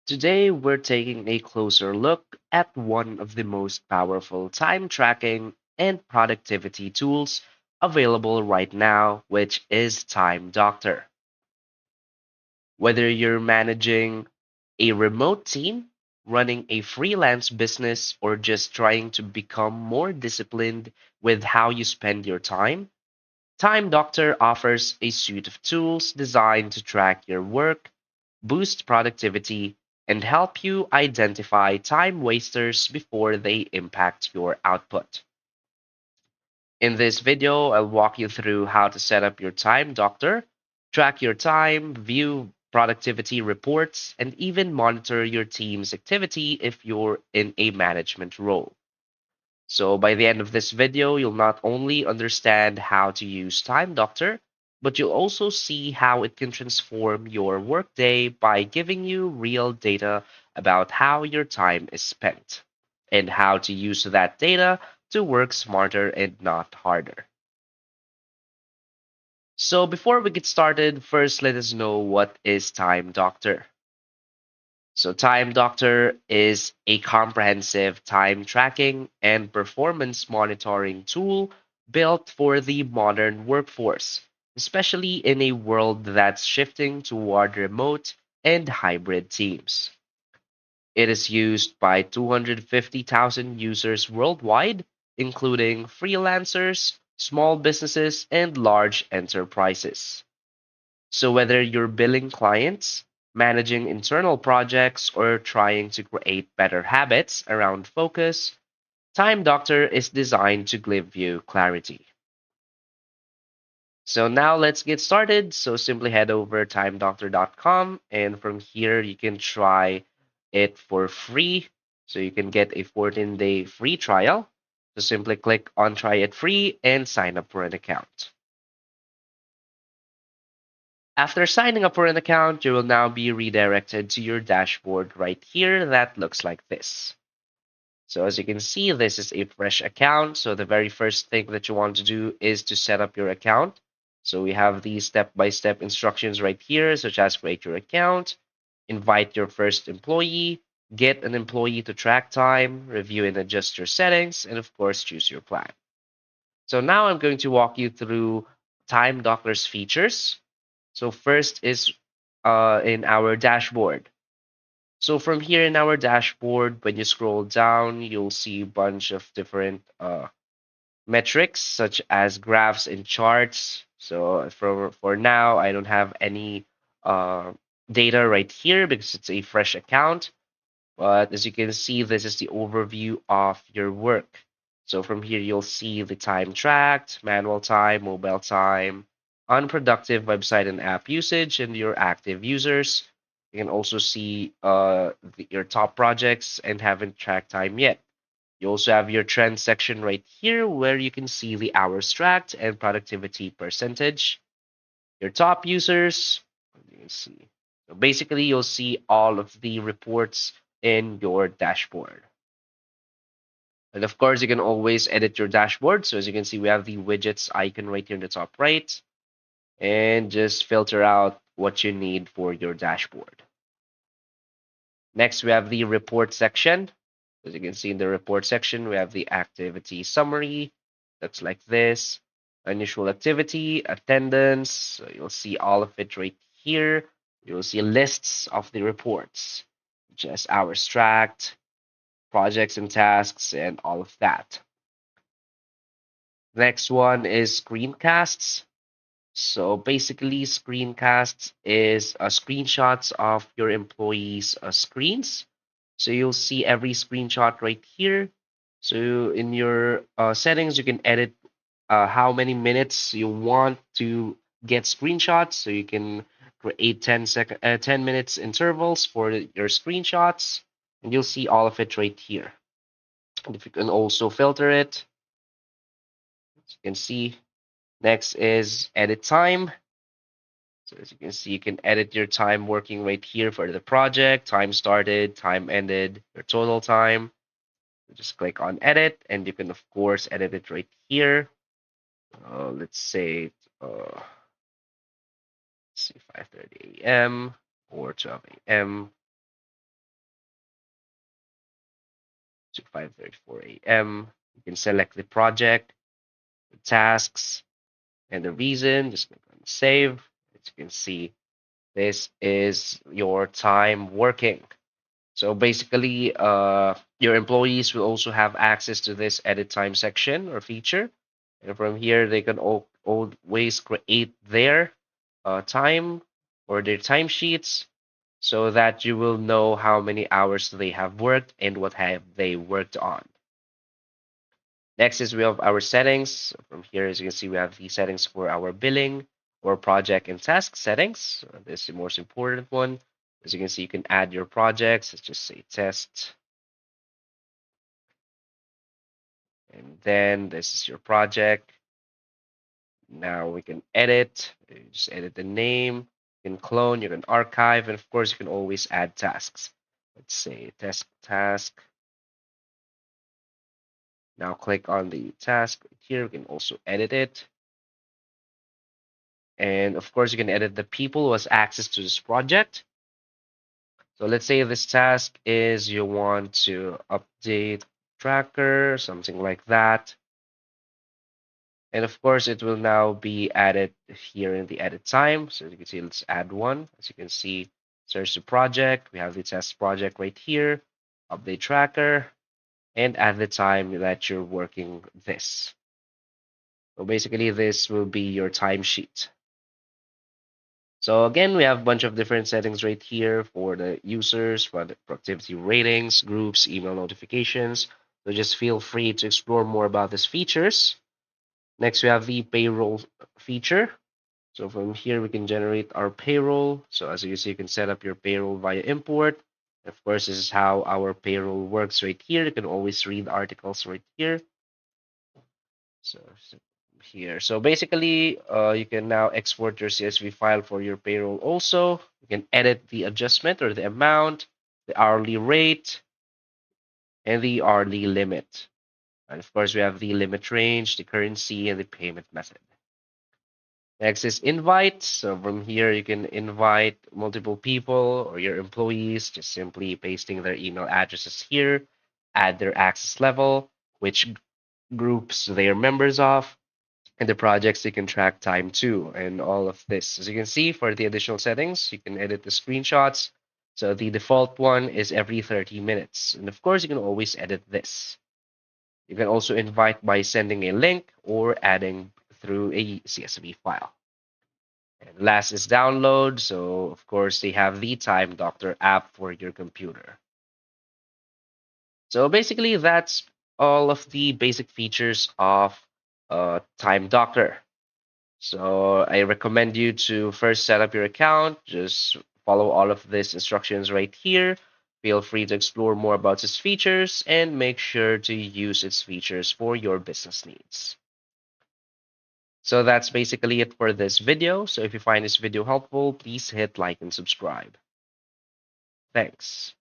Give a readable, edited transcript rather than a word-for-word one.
Today, we're taking a closer look at one of the most powerful time tracking and productivity tools available right now, which is Time Doctor. Whether you're managing a remote team, running a freelance business, or just trying to become more disciplined with how you spend your time, Time Doctor offers a suite of tools designed to track your work, boost productivity, and help you identify time wasters before they impact your output. In this video, I'll walk you through how to set up your Time Doctor, track your time, view productivity reports, and even monitor your team's activity if you're in a management role. So by the end of this video, you'll not only understand how to use Time Doctor, but you'll also see how it can transform your workday by giving you real data about how your time is spent and how to use that data to work smarter and not harder. So before we get started, first let us know what is Time Doctor. So, Time Doctor is a comprehensive time tracking and performance monitoring tool built for the modern workforce, especially in a world that's shifting toward remote and hybrid teams. It is used by 250,000 users worldwide, including freelancers, small businesses, and large enterprises. So, whether you're billing clients, managing internal projects, or trying to create better habits around focus, Time Doctor is designed to give you clarity. So, now let's get started. So, simply head over timedoctor.com, and from here, you can try it for free. So, you can get a 14-day free trial. So, simply click on try it free and sign up for an account. After signing up for an account, you will now be redirected to your dashboard right here that looks like this. So as you can see, this is a fresh account. So the very first thing that you want to do is to set up your account. So we have these step-by-step instructions right here, such as create your account, invite your first employee, get an employee to track time, review and adjust your settings, and of course, choose your plan. So now I'm going to walk you through Time Doctor's features. So first is in our dashboard. So from here in our dashboard, when you scroll down, you'll see a bunch of different metrics such as graphs and charts. So for now, I don't have any uh, data right here because it's a fresh account. But as you can see, this is the overview of your work. So from here, you'll see the time tracked, manual time, mobile time, unproductive website and app usage, and your active users. You can also see your top projects and haven't tracked time yet. You also have your trend section right here where you can see the hours tracked and productivity percentage. Your top users, you can see. So basically, you'll see all of the reports in your dashboard. And of course, you can always edit your dashboard. So as you can see, we have the widgets icon right here in the top right, and just filter out what you need for your dashboard. Next, we have the report section. As you can see in the report section, we have the activity summary. Looks like this. Unusual activity, attendance. So you'll see all of it right here. You'll see lists of the reports, just hours tracked, projects and tasks, and all of that. Next one is screencasts. So basically, screencasts is screenshots of your employees' screens. So you'll see every screenshot right here. So in your settings, you can edit how many minutes you want to get screenshots. So you can create 10 minutes intervals for your screenshots, and you'll see all of it right here. And if you can also filter it, as you can see, next is edit time. So as you can see, you can edit your time working right here for the project, time started, time ended, your total time. Just click on edit, and you can of course edit it right here. Let's say let's see 5:30 a.m. or 12 a.m. to 5:34 a.m. You can select the project, the tasks, and the reason. Just click on save. As you can see, this is your time working. So basically, your employees will also have access to this edit time section or feature. And from here, they can always create their time or their timesheets so that you will know how many hours they have worked and what have they worked on. Next is we have our settings. From here, as you can see, we have the settings for our billing or project and task settings. This is the most important one. As you can see, you can add your projects. Let's just say test. And then this is your project. Now we can edit. You just edit the name. You can clone, you can archive, and of course, you can always add tasks. Let's say test task. Now click on the task here. You can also edit it. And of course, you can edit the people who has access to this project. So let's say this task is you want to update tracker, something like that. And of course, it will now be added here in the edit time. So you can see, let's add one. As you can see, search the project. We have the test project right here, update tracker, and add the time that you're working this. So basically, this will be your timesheet. So again, we have a bunch of different settings right here for the users, for the productivity ratings, groups, email notifications. So just feel free to explore more about these features. Next, we have the payroll feature. So from here, we can generate our payroll. So as you see, you can set up your payroll via import. Of course, this is how our payroll works right here. You can always read articles right here. So here. So basically, you can now export your CSV file for your payroll also. You can edit the adjustment or the amount, the hourly rate, and the hourly limit. And of course, we have the limit range, the currency, and the payment method. Next is invite. So from here, you can invite multiple people or your employees, just simply pasting their email addresses here, add their access level, which groups they are members of, and the projects you can track time to, and all of this. As you can see, for the additional settings, you can edit the screenshots. So the default one is every 30 minutes. And of course, you can always edit this. You can also invite by sending a link or adding through a CSV file. And last is download. So of course, they have the Time Doctor app for your computer. So basically, that's all of the basic features of Time Doctor. So I recommend you to first set up your account. Just follow all of these instructions right here. Feel free to explore more about its features and make sure to use its features for your business needs. So that's basically it for this video. So if you find this video helpful, please hit like and subscribe. Thanks.